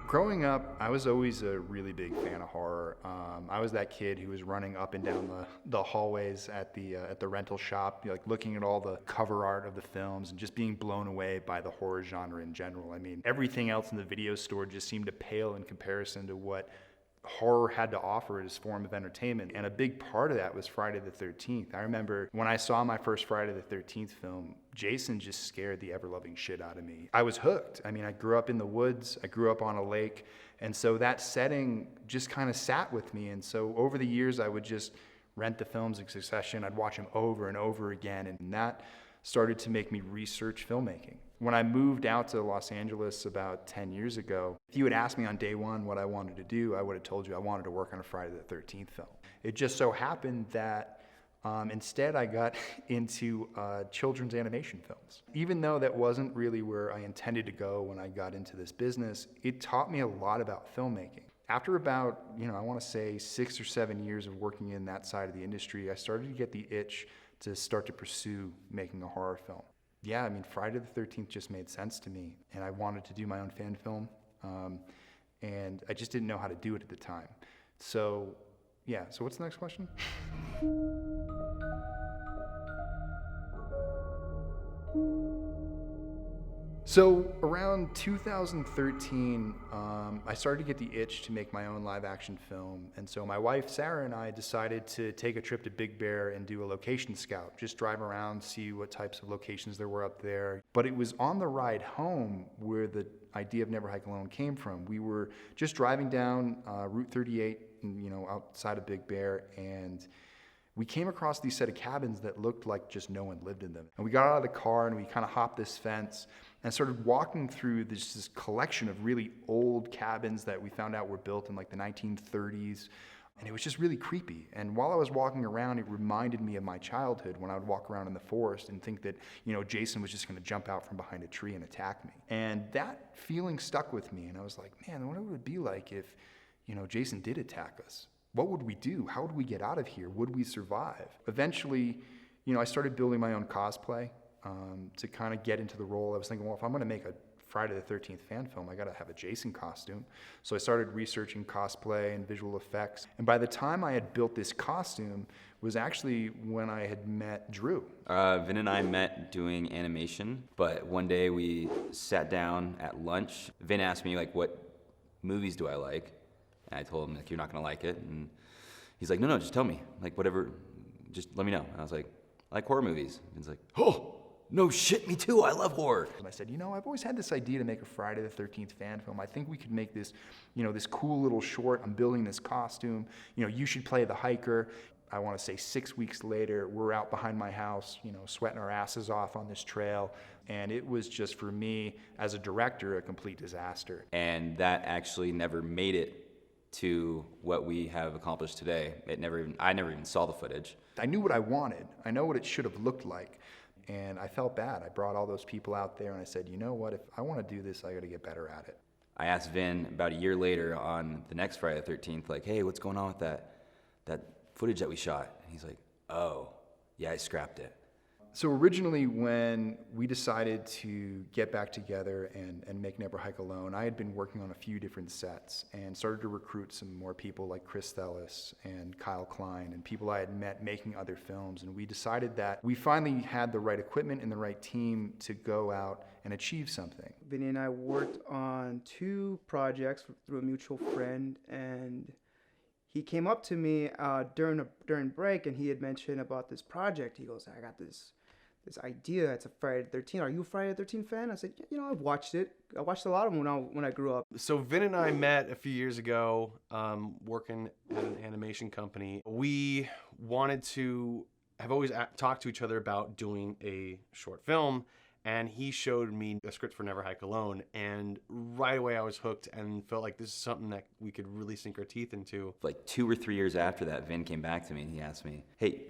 Growing up, I was always a really big fan of horror. I was that kid who was running up and down the hallways at the rental shop, like looking at all the cover art of the films and just being blown away by the horror genre in general. I mean, everything else in the video store just seemed to pale in comparison to what horror had to offer as form of entertainment. And a big part of that was Friday the 13th. I remember when I saw my first Friday the 13th film, Jason just scared the ever-loving shit out of me. I was hooked. I mean, I grew up in the woods, I grew up on a lake, and so that setting just kind of sat with me. And so over the years, I would just rent the films in succession. I'd watch them over and over again, and that started to make me research filmmaking. When I moved out to Los Angeles about 10 years ago, if you had asked me on day one what I wanted to do, I would have told you I wanted to work on a Friday the 13th film. It just so happened that instead I got into children's animation films. Even though that wasn't really where I intended to go when I got into this business, it taught me a lot about filmmaking. After about, I want to say 6 or 7 years of working in that side of the industry, I started to get the itch to start to pursue making a horror film. Yeah, I mean, Friday the 13th just made sense to me, and I wanted to do my own fan film, and I just didn't know how to do it at the time. So, yeah, so what's the next question? So around 2013, I started to get the itch to make my own live action film. And so my wife, Sarah, and I decided to take a trip to Big Bear and do a location scout, just drive around, see what types of locations there were up there. But it was on the ride home where the idea of Never Hike Alone came from. We were just driving down Route 38, outside of Big Bear, and we came across these set of cabins that looked like just no one lived in them. And we got out of the car and we kind of hopped this fence and started walking through this collection of really old cabins that we found out were built in like the 1930s. And it was just really creepy. And while I was walking around, it reminded me of my childhood when I would walk around in the forest and think that, Jason was just gonna jump out from behind a tree and attack me. And that feeling stuck with me. And I was like, man, I wonder what it would be like if, Jason did attack us. What would we do? How would we get out of here? Would we survive? Eventually, I started building my own cosplay to kind of get into the role. I was thinking, well, if I'm going to make a Friday the 13th fan film, I got to have a Jason costume. So I started researching cosplay and visual effects. And by the time I had built this costume was actually when I had met Drew. Vin and I met doing animation, but one day we sat down at lunch. Vin asked me, what movies do I like? And I told him, you're not going to like it. And he's like, no, just tell me. Whatever, just let me know. And I was like, I like horror movies. And he's like, oh, no shit, me too. I love horror. And I said, I've always had this idea to make a Friday the 13th fan film. I think we could make this, this cool little short. I'm building this costume. You should play the hiker. I want to say 6 weeks later, we're out behind my house, sweating our asses off on this trail. And it was just, for me, as a director, a complete disaster. And that actually never made it to what we have accomplished today. I never even saw the footage. I knew what I wanted. I know what it should have looked like. And I felt bad. I brought all those people out there and I said, you know what, if I want to do this, I got to get better at it. I asked Vin about a year later on the next Friday the 13th, hey, what's going on with that footage that we shot? And he's like, oh, yeah, I scrapped it. So originally when we decided to get back together and make Never Hike Alone, I had been working on a few different sets and started to recruit some more people like Thellas and Klein and people I had met making other films. And we decided that we finally had the right equipment and the right team to go out and achieve something. Vinny and I worked on 2 projects through a mutual friend, and he came up to me during break and he had mentioned about this project. He goes, I got this idea. It's a Friday the 13th. Are you a Friday the 13th fan? I said, I've watched it. I watched a lot of them when I grew up. So Vin and I met a few years ago working at an animation company. We wanted to have always talked to each other about doing a short film, and he showed me a script for Never Hike Alone, and right away I was hooked and felt like this is something that we could really sink our teeth into. 2 or 3 years after that, Vin came back to me and he asked me, hey,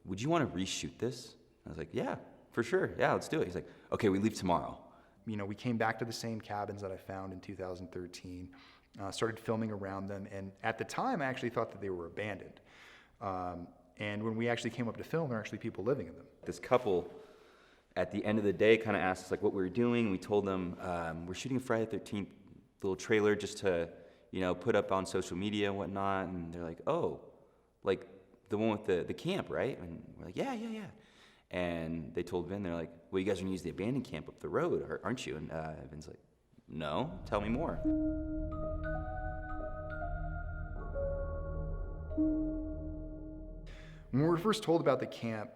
would you want to reshoot this? I was like, yeah, for sure. Yeah, let's do it. He's like, okay, we leave tomorrow. We came back to the same cabins that I found in 2013, started filming around them. And at the time, I actually thought that they were abandoned. And when we actually came up to film, there were actually people living in them. This couple at the end of the day kind of asked us like what we were doing. We told them we're shooting a Friday the 13th little trailer just to, you know, put up on social media and whatnot. And they're like, oh, like the one with the camp, right? And we're like, yeah. And they told Vin, they're like, well, you guys are gonna use the abandoned camp up the road, aren't you? And Vin's like, no, tell me more. When we were first told about the camp,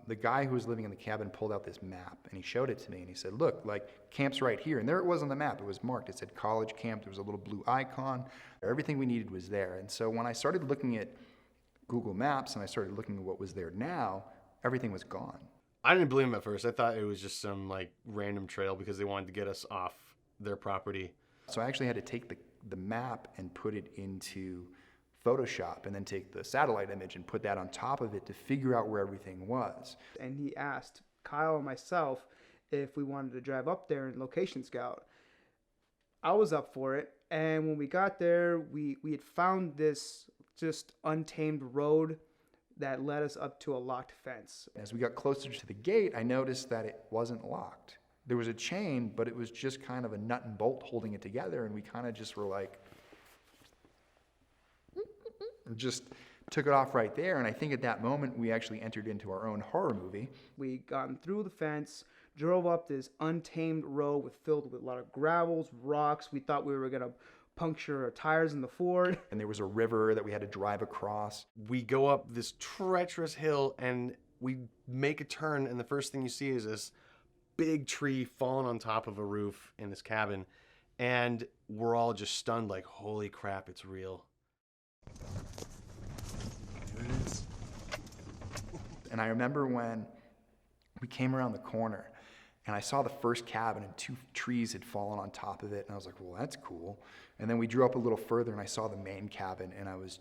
the guy who was living in the cabin pulled out this map and he showed it to me and he said, look, like camp's right here. And there it was on the map. It was marked. It said college camp. There was a little blue icon. Everything we needed was there. And so when I started looking at Google Maps and I started looking at what was there now, everything was gone. I didn't believe him at first. I thought it was just some like random trail because they wanted to get us off their property. So I actually had to take the map and put it into Photoshop and then take the satellite image and put that on top of it to figure out where everything was. And he asked Kyle and myself if we wanted to drive up there and location scout. I was up for it, and when we got there, we had found this just untamed road that led us up to a locked fence. As we got closer to the gate, I noticed that it wasn't locked. There was a chain, but it was just kind of a nut and bolt holding it together, and we kind of just were like, just took it off right there. And I think at that moment, we actually entered into our own horror movie. We got through the fence, drove up this untamed road filled with a lot of gravels, rocks. We thought we were going to puncture our tires in the Ford. And there was a river that we had to drive across. We go up this treacherous hill and we make a turn, and the first thing you see is this big tree falling on top of a roof in this cabin. And we're all just stunned like, holy crap, it's real. There it is. And I remember when we came around the corner and I saw the first cabin and 2 trees had fallen on top of it. And I was like, well, that's cool. And then we drew up a little further and I saw the main cabin and I was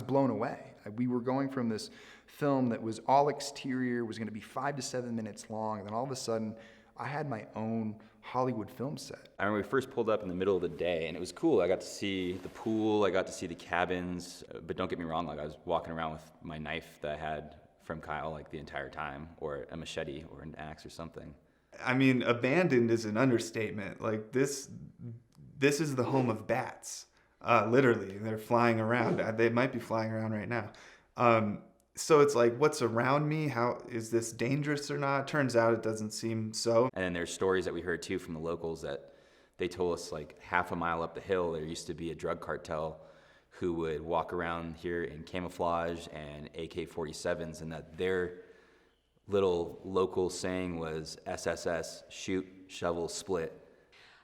blown away. We were going from this film that was all exterior, was going to be 5 to 7 minutes long. And then all of a sudden I had my own Hollywood film set. I remember we first pulled up in the middle of the day, and it was cool. I got to see the pool, I got to see the cabins, but don't get me wrong, like I was walking around with my knife that I had from Kyle like the entire time, or a machete or an axe or something. I mean, abandoned is an understatement. Like this is the home of bats. Literally, they're flying around. They might be flying around right now. So it's like, what's around me? How is this dangerous or not? Turns out it doesn't seem so. And then there's stories that we heard too from the locals that they told us like half a mile up the hill there used to be a drug cartel who would walk around here in camouflage and AK-47s, and that their little local saying was SSS, shoot, shovel, split.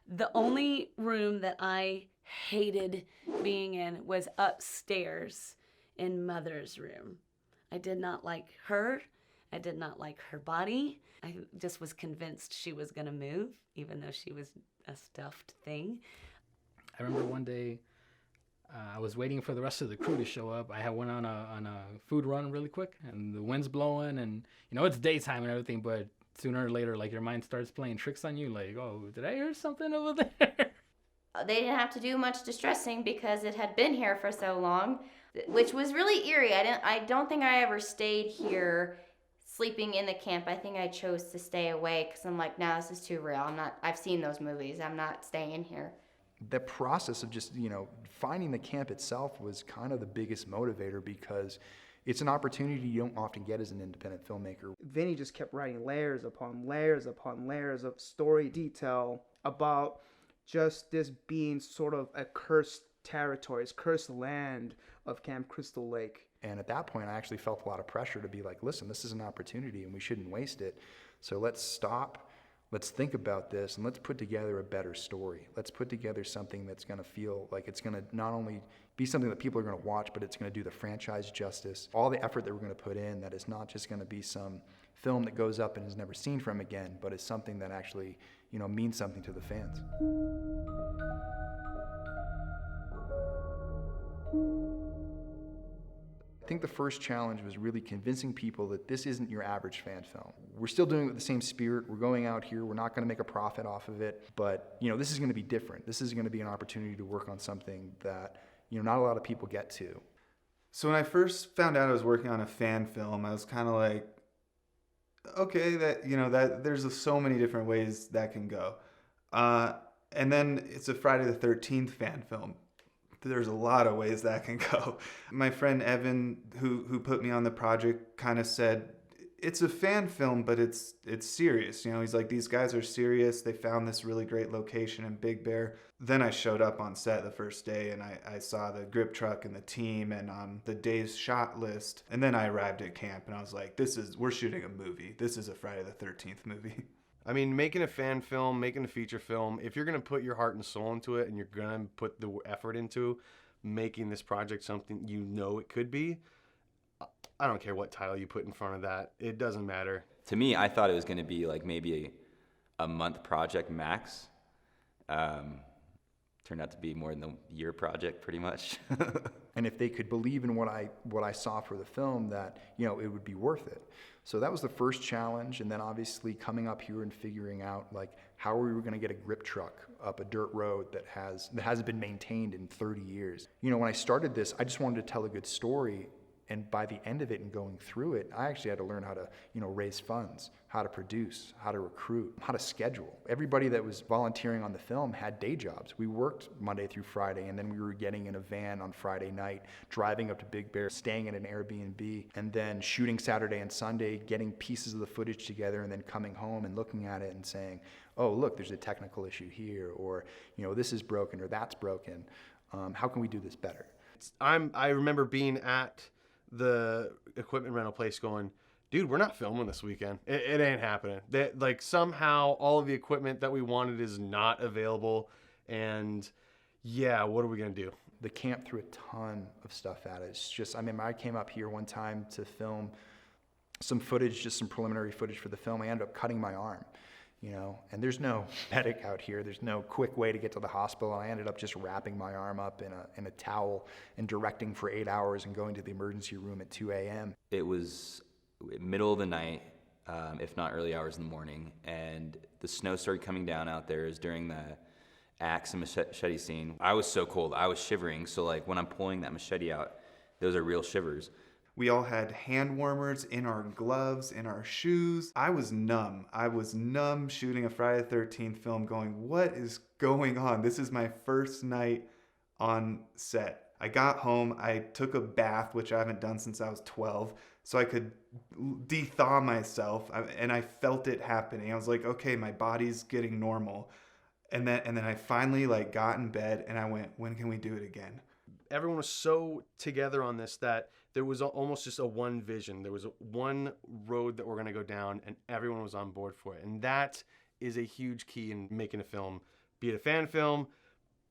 The only room that I hated being in was upstairs in Mother's room. I did not like her. I did not like her body. I just was convinced she was going to move, even though she was a stuffed thing. I remember one day I was waiting for the rest of the crew to show up. I had went on a food run really quick, and the wind's blowing, and you know it's daytime and everything, but sooner or later, like your mind starts playing tricks on you. Like, oh, did I hear something over there? They didn't have to do much distressing because it had been here for so long, which was really eerie. I don't think I ever stayed here sleeping in the camp. I think I chose to stay away because I'm like, no, this is too real. I've seen those movies. I'm not staying here. The process of just, finding the camp itself was kind of the biggest motivator because it's an opportunity you don't often get as an independent filmmaker. Vinny just kept writing layers upon layers upon layers of story detail about just this being sort of a cursed territory, it's cursed land of Camp Crystal Lake. And at that point, I actually felt a lot of pressure to be like, listen, this is an opportunity and we shouldn't waste it. So let's stop, let's think about this, and let's put together a better story. Let's put together something that's going to feel like it's going to not only be something that people are going to watch, but it's going to do the franchise justice. All the effort that we're going to put in, that is not just going to be some film that goes up and is never seen from again, but is something that actually, means something to the fans. I think the first challenge was really convincing people that this isn't your average fan film. We're still doing it with the same spirit. We're going out here. We're not going to make a profit off of it. But, this is going to be different. This is going to be an opportunity to work on something that, not a lot of people get to. So when I first found out I was working on a fan film, I was kind of like, okay, that, you know, that there's so many different ways that can go. And then it's a Friday the 13th fan film. There's a lot of ways that can go. My friend Evan, who put me on the project, kind of said, it's a fan film, but it's serious. You know, he's like, these guys are serious. They found this really great location in Big Bear. Then I showed up on set the first day, and I saw the grip truck and the team and on the day's shot list. And then I arrived at camp, and I was like, we're shooting a movie. This is a Friday the 13th movie. I mean, making a fan film, making a feature film, if you're going to put your heart and soul into it and you're going to put the effort into making this project something you know it could be, I don't care what title you put in front of that. It doesn't matter. To me, I thought it was going to be like maybe a month project max. Turned out to be more than a year project, pretty much. And if they could believe in what I saw for the film, that, you know, it would be worth it. So that was the first challenge, and then obviously coming up here and figuring out, like, how are we going to get a grip truck up a dirt road that hasn't been maintained in 30 years. You know, when I started this, I just wanted to tell a good story. And by the end of it and going through it, I actually had to learn how to, you know, raise funds, how to produce, how to recruit, how to schedule. Everybody that was volunteering on the film had day jobs. We worked Monday through Friday, and then we were getting in a van on Friday night, driving up to Big Bear, staying at an Airbnb, and then shooting Saturday and Sunday, getting pieces of the footage together, and then coming home and looking at it and saying, oh, look, there's a technical issue here, or, you know, this is broken or that's broken. How can we do this better? I remember being at the equipment rental place going, dude, we're not filming this weekend. It ain't happening. Like, somehow all of the equipment that we wanted is not available. And yeah, what are we going to do? The camp threw a ton of stuff at it. It's just, I mean, I came up here one time to film some footage, just some preliminary footage for the film. I ended up cutting my arm, you know, and there's no medic out here. There's no quick way to get to the hospital. I ended up just wrapping my arm up in a towel and directing for 8 hours and going to the emergency room at 2 a.m. It was middle of the night, if not early hours in the morning, and the snow started coming down out there. It was during the axe and machete scene. I was so cold. I was shivering. So, like, when I'm pulling that machete out, those are real shivers. We all had hand warmers in our gloves, in our shoes. I was numb. I was numb shooting a Friday the 13th film going, what is going on? This is my first night on set. I got home, I took a bath, which I haven't done since I was 12, so I could de-thaw myself, and I felt it happening. I was like, okay, my body's getting normal. And then I finally, like, got in bed, and I went, when can we do it again? Everyone was so together on this that there was almost just a one vision. There was one road that we're going to go down, and everyone was on board for it. And that is a huge key in making a film, be it a fan film,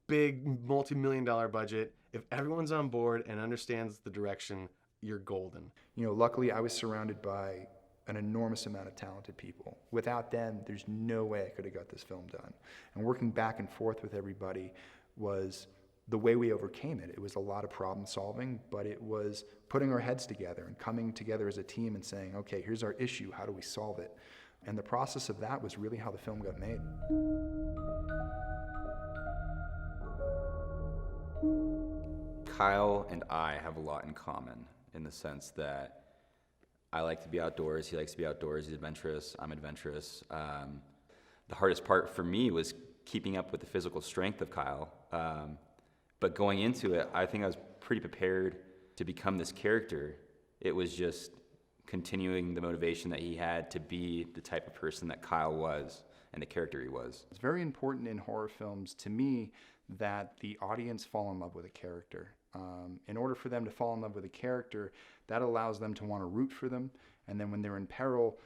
big multi-million-dollar budget. If everyone's on board and understands the direction, you're golden. You know, luckily I was surrounded by an enormous amount of talented people. Without them, there's no way I could have got this film done. And working back and forth with everybody was the way we overcame it. It was a lot of problem solving, but it was putting our heads together and coming together as a team and saying, okay, here's our issue, how do we solve it? And the process of that was really how the film got made. Kyle and I have a lot in common in the sense that I like to be outdoors, he likes to be outdoors, he's adventurous, I'm adventurous. The hardest part for me was keeping up with the physical strength of Kyle. But going into it, I think I was pretty prepared to become this character. It was just continuing the motivation that he had to be the type of person that Kyle was and the character he was. It's very important in horror films, to me, that the audience fall in love with a character. In order for them to fall in love with a character, that allows them to want to root for them, and then when they're in peril,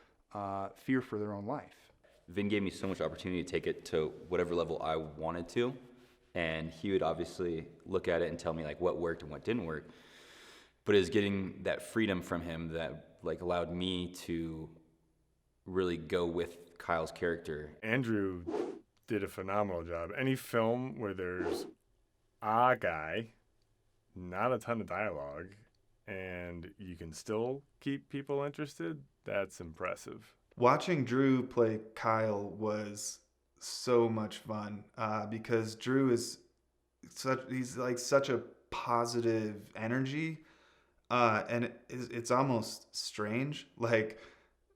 fear for their own life. Vin gave me so much opportunity to take it to whatever level I wanted to. And he would obviously look at it and tell me, like, what worked and what didn't work. But it was getting that freedom from him that, like, allowed me to really go with Kyle's character. Andrew did a phenomenal job. Any film where there's a guy, not a ton of dialogue, and you can still keep people interested, that's impressive. Watching Drew play Kyle was so much fun because Drew is he's like such a positive energy, and it's almost strange. Like,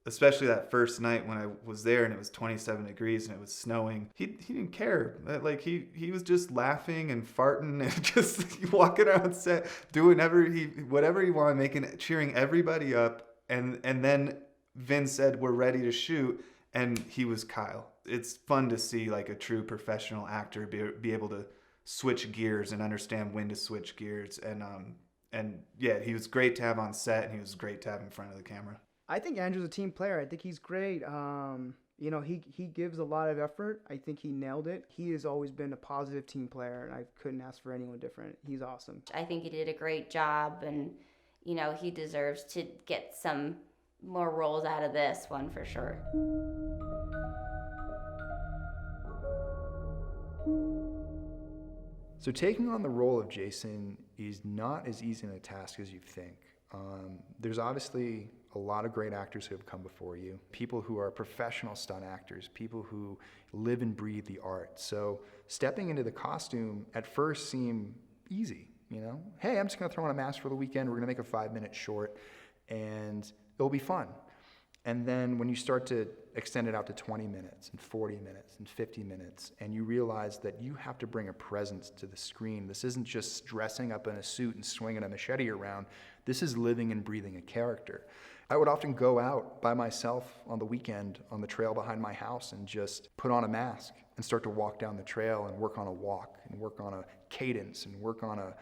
especially that first night when I was there and it was 27 degrees and it was snowing. He didn't care. Like he was just laughing and farting and just walking around set, doing whatever he wanted, cheering everybody up. And then Vin said, "We're ready to shoot," and he was Kyle. It's fun to see like a true professional actor be able to switch gears and understand when to switch gears. And yeah, he was great to have on set, and he was great to have in front of the camera. I think Andrew's a team player. I think he's great. You know, he gives a lot of effort. I think he nailed it. He has always been a positive team player, and I couldn't ask for anyone different. He's awesome. I think he did a great job, and, you know, he deserves to get some more roles out of this one for sure. So taking on the role of Jason is not as easy a task as you think. There's obviously a lot of great actors who have come before you, people who are professional stunt actors, people who live and breathe the art. So stepping into the costume at first seemed easy, you know? Hey, I'm just gonna throw on a mask for the weekend, we're gonna make a 5-minute short, and it'll be fun. And then when you start to extend it out to 20 minutes and 40 minutes and 50 minutes, and you realize that you have to bring a presence to the screen. This isn't just dressing up in a suit and swinging a machete around. This is living and breathing a character. I would often go out by myself on the weekend on the trail behind my house and just put on a mask and start to walk down the trail and work on a walk and work on a cadence and work on a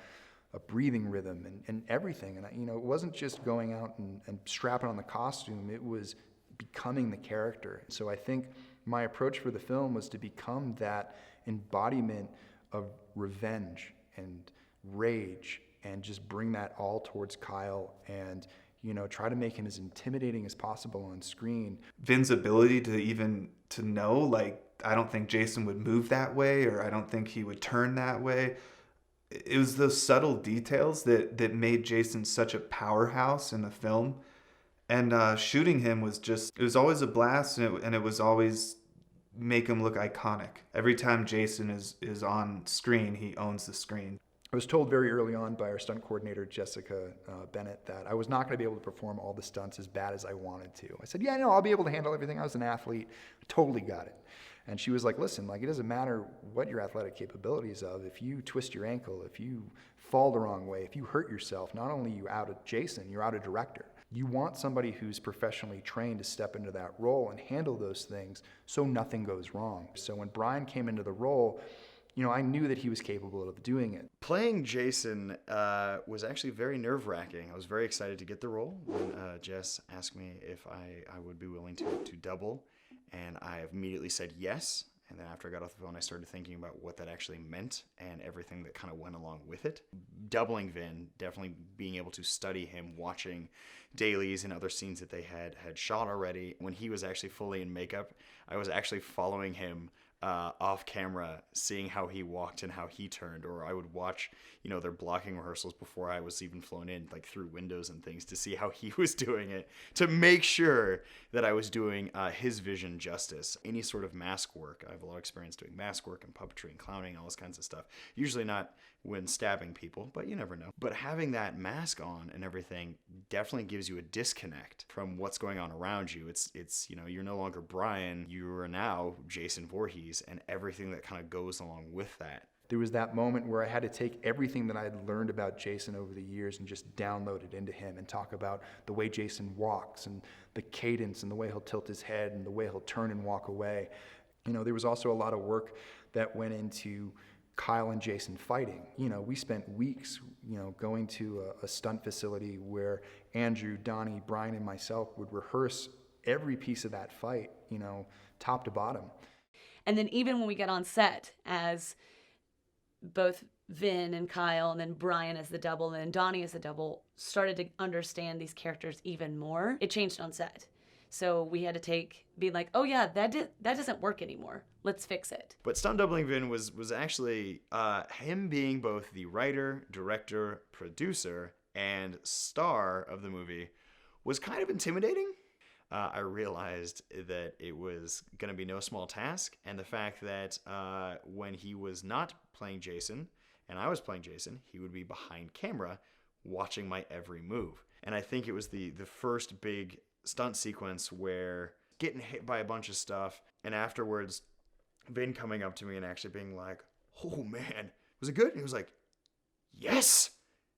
breathing rhythm and everything. And you know, it wasn't just going out and strapping on the costume, it was becoming the character. So I think my approach for the film was to become that embodiment of revenge and rage and just bring that all towards Kyle and, you know, try to make him as intimidating as possible on screen. Vin's ability to know, like, I don't think Jason would move that way, or I don't think he would turn that way. It was those subtle details that made Jason such a powerhouse in the film. And shooting him was it was always a blast, and it was always make him look iconic. Every time Jason is on screen, he owns the screen. I was told very early on by our stunt coordinator, Jessica Bennet, that I was not going to be able to perform all the stunts as bad as I wanted to. I said, yeah, no, I'll be able to handle everything. I was an athlete. I totally got it. And she was like, listen, like, it doesn't matter what your athletic capabilities of. If you twist your ankle, if you fall the wrong way, if you hurt yourself, not only are you out of Jason, you're out of director. You want somebody who's professionally trained to step into that role and handle those things so nothing goes wrong. So when Bryan came into the role, you know, I knew that he was capable of doing it. Playing Jason was actually very nerve-wracking. I was very excited to get the role when Jess asked me if I would be willing to double, and I immediately said yes. And then after I got off the phone, I started thinking about what that actually meant and everything that kind of went along with it. Doubling Vin, definitely being able to study him, watching dailies and other scenes that they had shot already. When he was actually fully in makeup, I was actually following him off camera, seeing how he walked and how he turned, or I would watch, you know, their blocking rehearsals before I was even flown in, like through windows and things, to see how he was doing it, to make sure that I was doing his vision justice. Any sort of mask work, I have a lot of experience doing mask work and puppetry and clowning, all this kinds of stuff. Usually not when stabbing people, but you never know. But having that mask on and everything definitely gives you a disconnect from what's going on around you. It's you know, you're no longer Bryan, you are now Jason Voorhees, and everything that kind of goes along with that. There was that moment where I had to take everything that I had learned about Jason over the years and just download it into him and talk about the way Jason walks and the cadence and the way he'll tilt his head and the way he'll turn and walk away. You know, there was also a lot of work that went into Kyle and Jason fighting. You know, we spent weeks, you know, going to a stunt facility where Andrew, Donnie, Bryan, and myself would rehearse every piece of that fight, you know, top to bottom. And then even when we get on set as both Vin and Kyle and then Bryan as the double and then Donnie as the double started to understand these characters even more, it changed on set. So we had to be like, oh yeah, that doesn't work anymore. Let's fix it. But stunt doubling Vin was actually him being both the writer, director, producer, and star of the movie was kind of intimidating. I realized that it was going to be no small task, and the fact that when he was not playing Jason and I was playing Jason, he would be behind camera watching my every move. And I think it was the first big stunt sequence where getting hit by a bunch of stuff, and afterwards Vin coming up to me and actually being like, "Oh man, was it good?" And he was like, "Yes."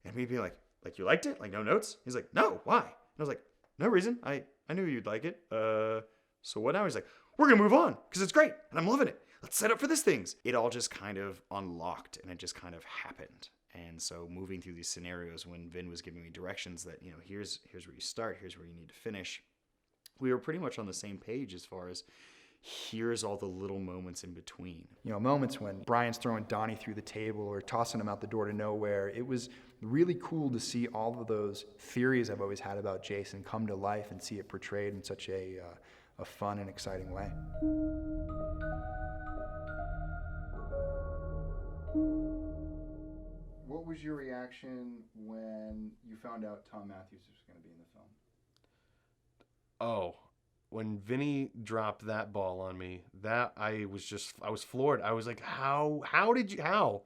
And me being like, "You liked it? Like, no notes?" He's like, "No, why?" And I was like, "No reason. I knew you'd like it. So what now?" He's like, "We're gonna move on because it's great and I'm loving it. Let's set up for this things." It all just kind of unlocked and it just kind of happened. And so moving through these scenarios, when Vin was giving me directions that, here's where you start, here's where you need to finish, we were pretty much on the same page as far as here's all the little moments in between. Moments when Brian's throwing Donnie through the table or tossing him out the door to nowhere. It was really cool to see all of those theories I've always had about Jason come to life and see it portrayed in such a fun and exciting way. What was your reaction when you found out Tom Matthews was going to be in the film? Oh, when Vinny dropped that ball on me, that I was floored. I was like, how did you, how?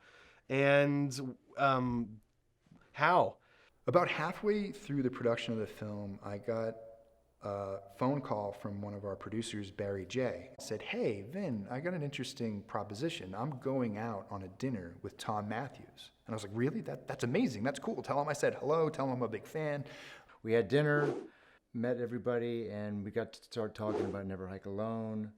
And, how? About halfway through the production of the film, I got a phone call from one of our producers, Barry J. Said, "Hey, Vin, I got an interesting proposition. I'm going out on a dinner with Tom Matthews." And I was like, "Really? That's amazing. That's cool. Tell him I said hello. Tell him I'm a big fan." We had dinner, met everybody, and we got to start talking about Never Hike Alone.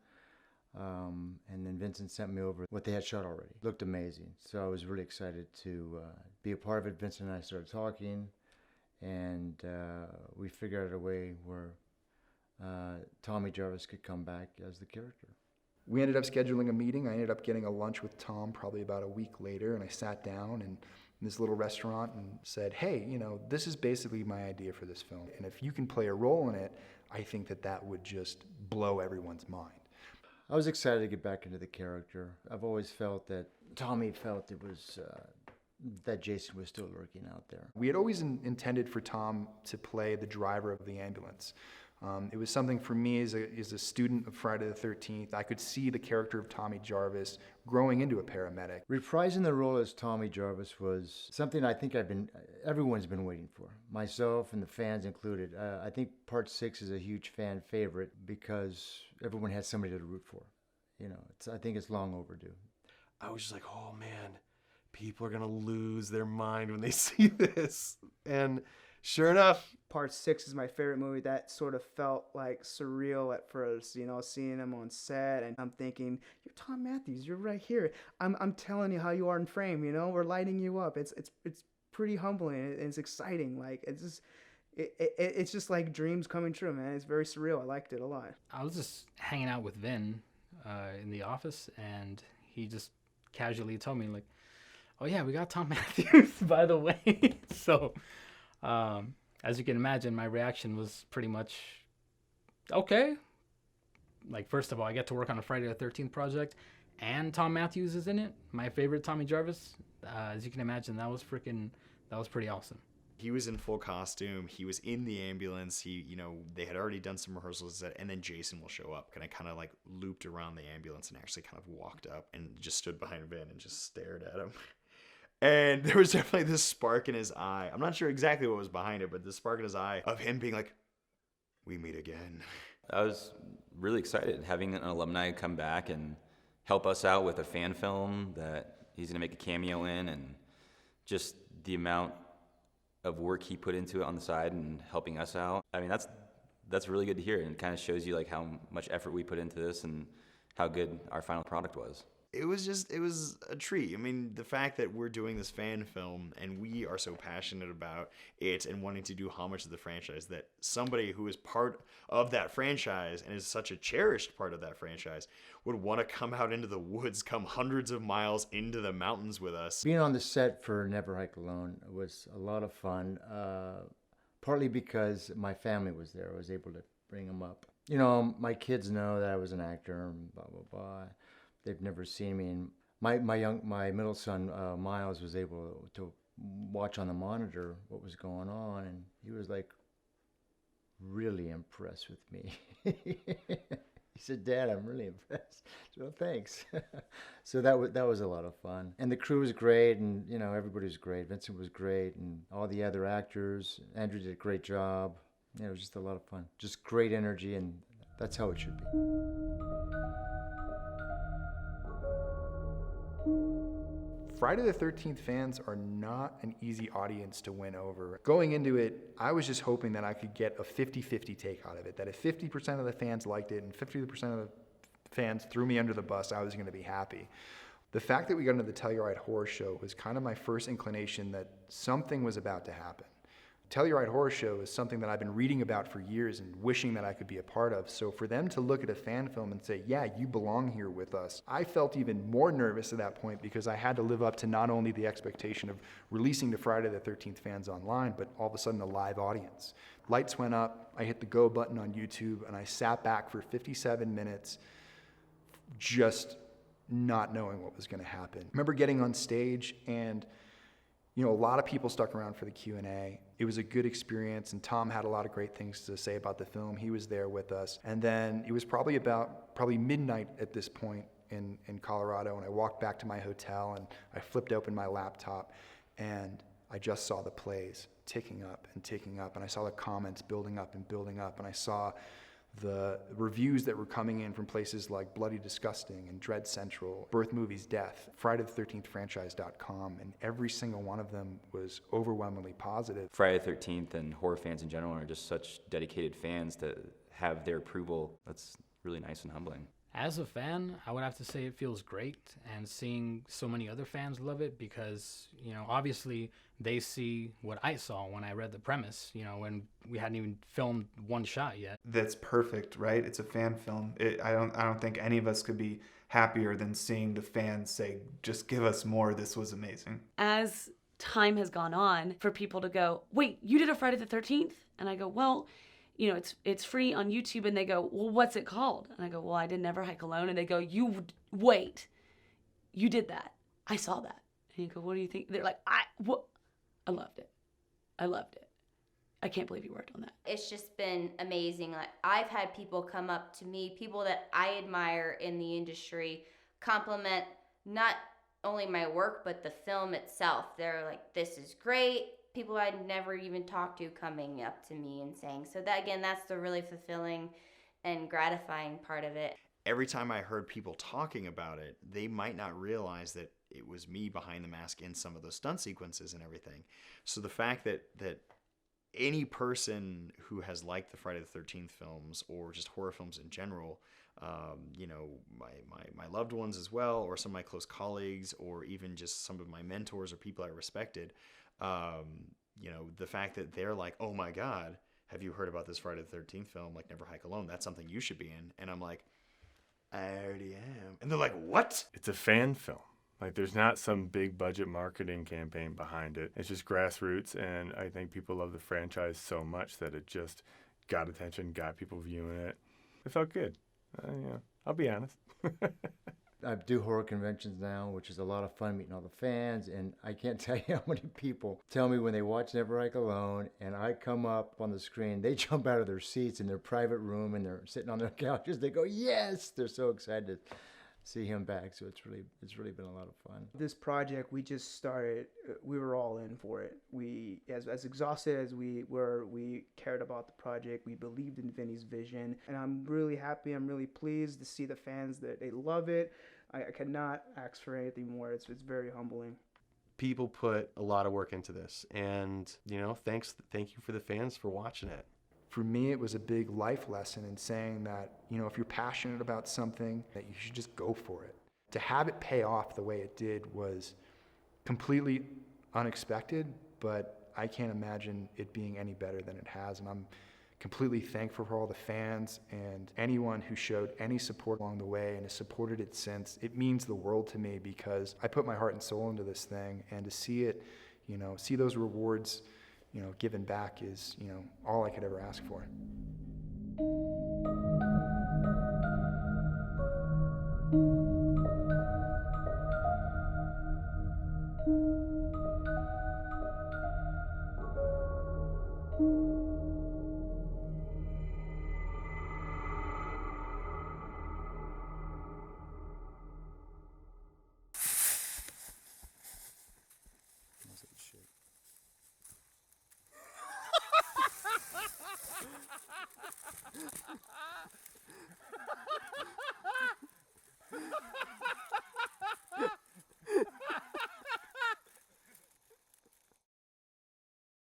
And then Vincent sent me over what they had shot already. Looked amazing. So I was really excited to be a part of it. Vincent and I started talking, and we figured out a way where Tommy Jarvis could come back as the character. We ended up scheduling a meeting. I ended up getting a lunch with Tom probably about a week later, and I sat down in this little restaurant and said, "Hey, this is basically my idea for this film. And if you can play a role in it, I think that would just blow everyone's mind." I was excited to get back into the character. I've always felt that Tommy felt it was that Jason was still lurking out there. We had always intended for Tom to play the driver of the ambulance. It was something for me as a student of Friday the 13th. I could see the character of Tommy Jarvis growing into a paramedic. Reprising the role as Tommy Jarvis was something I think everyone's been waiting for, myself and the fans included. I think Part 6 is a huge fan favorite because everyone has somebody to root for. I think it's long overdue. I was just like, oh man, people are going to lose their mind when they see this. And sure enough, Part 6 is my favorite movie. That sort of felt like surreal at first, seeing him on set, and I'm thinking, "You're Tom Matthews. You're right here. I'm telling you how you are in frame. We're lighting you up." It's pretty humbling and it's exciting. Like it's just like dreams coming true, man. It's very surreal. I liked it a lot. I was just hanging out with Vin in the office, and he just casually told me, like, "Oh yeah, we got Tom Matthews, by the way." So, as you can imagine, my reaction was pretty much, okay. Like, first of all, I get to work on a Friday the 13th project, and Tom Matthews is in it. My favorite Tommy Jarvis. As you can imagine, that was pretty awesome. He was in full costume. He was in the ambulance. They had already done some rehearsals, and then Jason will show up. And I kind of like looped around the ambulance and actually kind of walked up and just stood behind Vin and just stared at him. And there was definitely this spark in his eye. I'm not sure exactly what was behind it, but the spark in his eye of him being like, "We meet again." I was really excited having an alumni come back and help us out with a fan film that he's going to make a cameo in, and just the amount of work he put into it on the side and helping us out. I mean, that's really good to hear, and it kind of shows you like how much effort we put into this and how good our final product was. It was a treat. I mean, the fact that we're doing this fan film and we are so passionate about it and wanting to do homage to the franchise, that somebody who is part of that franchise and is such a cherished part of that franchise would want to come out into the woods, come hundreds of miles into the mountains with us. Being on the set for Never Hike Alone was a lot of fun, partly because my family was there. I was able to bring them up. My kids know that I was an actor and blah, blah, blah. They've never seen me, and my middle son Miles was able to watch on the monitor what was going on, and he was like really impressed with me. He said, "Dad, I'm really impressed." So, well, thanks. So that was a lot of fun, and the crew was great, and everybody was great. Vincent was great, and all the other actors. Andrew did a great job. Yeah, it was just a lot of fun. Just great energy, and that's how it should be. Friday the 13th fans are not an easy audience to win over. Going into it, I was just hoping that I could get a 50-50 take out of it, that if 50% of the fans liked it and 50% of the fans threw me under the bus, I was going to be happy. The fact that we got into the Telluride Horror Show was kind of my first inclination that something was about to happen. Telluride Horror Show is something that I've been reading about for years and wishing that I could be a part of. So for them to look at a fan film and say, yeah, you belong here with us, I felt even more nervous at that point because I had to live up to not only the expectation of releasing to Friday the 13th fans online, but all of a sudden a live audience. Lights went up, I hit the go button on YouTube, and I sat back for 57 minutes just not knowing what was going to happen. I remember getting on stage and a lot of people stuck around for the Q&A. It was a good experience, and Tom had a lot of great things to say about the film. He was there with us. And then it was probably midnight at this point in Colorado, and I walked back to my hotel, and I flipped open my laptop, and I just saw the plays ticking up, and I saw the comments building up, and I saw the reviews that were coming in from places like Bloody Disgusting and Dread Central, Birth Movies Death, Friday the 13th franchise.com, and every single one of them was overwhelmingly positive. Friday the 13th and horror fans in general are just such dedicated fans to have their approval. That's really nice and humbling. As a fan, I would have to say it feels great, and seeing so many other fans love it because, obviously they see what I saw when I read the premise, when we hadn't even filmed one shot yet. That's perfect, right? It's a fan film. I don't think any of us could be happier than seeing the fans say, just give us more, this was amazing. As time has gone on, for people to go, wait, you did a Friday the 13th? And I go, well, it's free on YouTube. And they go, well, what's it called? And I go, well, I did Never Hike Alone. And they go, you did that. I saw that. And you go, what do you think? They're like, I loved it. I can't believe you worked on that. It's just been amazing. Like, I've had people come up to me, people that I admire in the industry, compliment not only my work, but the film itself. They're like, this is great. People I'd never even talked to coming up to me and saying. So that, again, that's the really fulfilling and gratifying part of it. Every time I heard people talking about it, they might not realize that it was me behind the mask in some of those stunt sequences and everything. So the fact that any person who has liked the Friday the 13th films or just horror films in general, my loved ones as well, or some of my close colleagues, or even just some of my mentors or people I respected, the fact that they're like, oh my God, have you heard about this Friday the 13th film, like Never Hike Alone? That's something you should be in. And I'm like, I already am. And they're like, what? It's a fan film. Like, there's not some big budget marketing campaign behind it. It's just grassroots, and I think people love the franchise so much that it just got attention, got people viewing it. It felt good. I'll be honest. I do horror conventions now, which is a lot of fun meeting all the fans, and I can't tell you how many people tell me when they watch Never Hike Alone and I come up on the screen, they jump out of their seats in their private room and they're sitting on their couches. They go, yes! They're so excited to see him back, so it's really been a lot of fun. This project, we just started, we were all in for it. We, as exhausted as we were, we cared about the project. We believed in Vinny's vision, and I'm really happy, I'm really pleased to see the fans that they love it. I cannot ask for anything more. It's very humbling. People put a lot of work into this, and thank you for the fans for watching it. For me, it was a big life lesson in saying that, if you're passionate about something, that you should just go for it. To have it pay off the way it did was completely unexpected, but I can't imagine it being any better than it has. And I'm completely thankful for all the fans and anyone who showed any support along the way and has supported it since. It means the world to me because I put my heart and soul into this thing, and to see it, see those rewards given back is, all I could ever ask for.